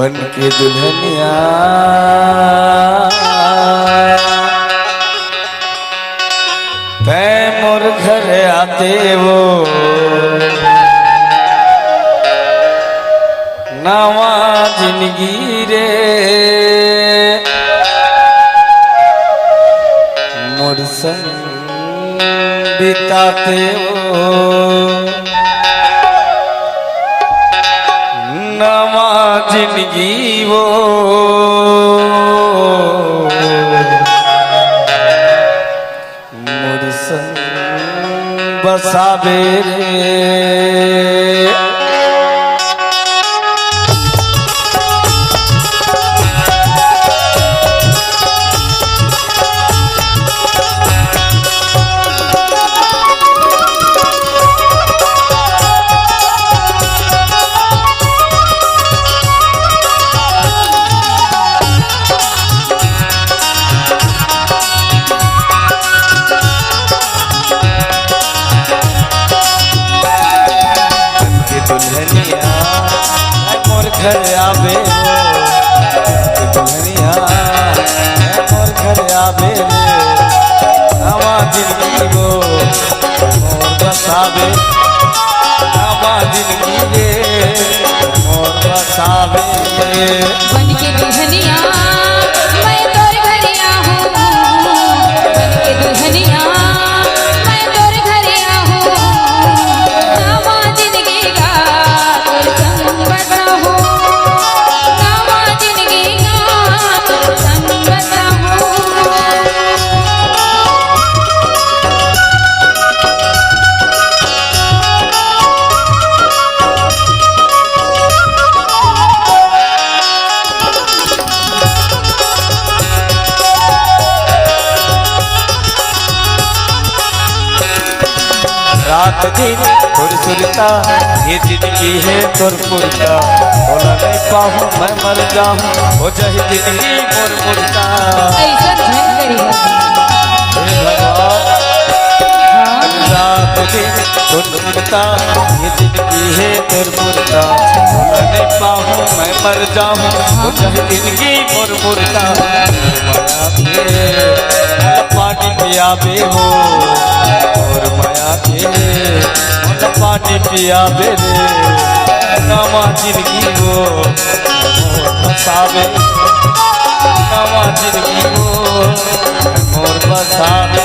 बन के दुल्हनिया तै मोर घर आते वो नवा जिंदगी रे मोर संग बिताते वो नवा जिंदगी वो मोर संग बसावे रे। घर आवे दुल्हनिया मोर घर आवे नवा जिंदगी वो मोर बसावे नवा जिंदगी रे मोर बसावे। बन के दुल्हनिया मैं तोर घर आहूं बन के दुल्हनिया मैं तोर घर आहूं नवा जिंदगी का तोर संग बसाहूं रात दिन सुरता ये जिंदगी है तोर पुरता बोला नहीं पाऊँ मैं मर जाऊँ हो जाए जिंदगी मोर पुरता। रात दिन सुरता ये जिंदगी है तोर पुरता बोला नहीं पाऊँ मैं मर जाऊँ हो जाए जिंदगी मोर पुरता। पानी पियाबे हो और माया के पानी पियाबे रे नवा जिंदगी वो बसावे नवा जिंदगी वो मोर बसावे।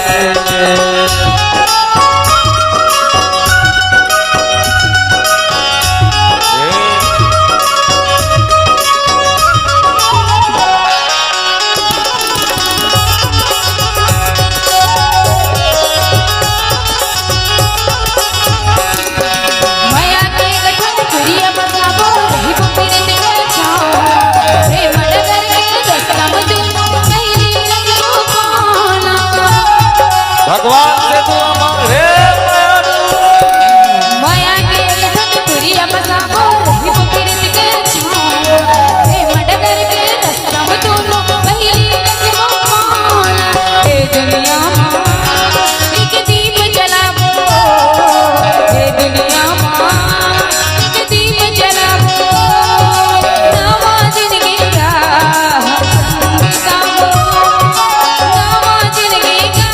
भगवान से तू हमारे माया के रथ तुरिया बसाबो रही पकिरत के छाओ हे मडगर के रास्ता में दोनों पहली रस्म माना हे दुनिया मां एक दीप जलाबो हे दुनिया मां एक दीप जलाबो नवा जिंदगी का बिताबो नवा जिंदगी का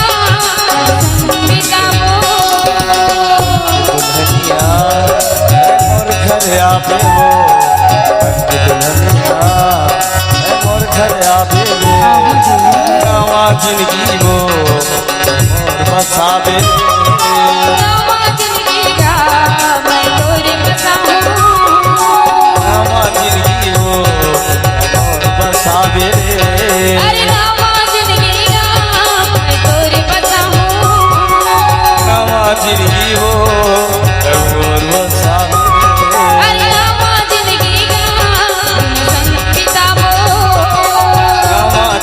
आवे वो दुल्हनिया मोर घर आवे नवा जिंदगी वो मोर बसावे नवा जिंदगी का मैं तोरे बसाहूं नवा जिंदगी वो मोर बसावे। अरे नवा जिंदगी का मैं तोरे बसाहूं नवा जिंदगी वो मोर बसावे।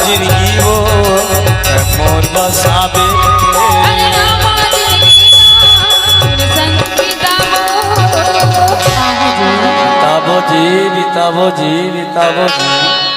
जिंदगी वो मोर बसावे बिताबो जी बिताबो जी बिताबो जी।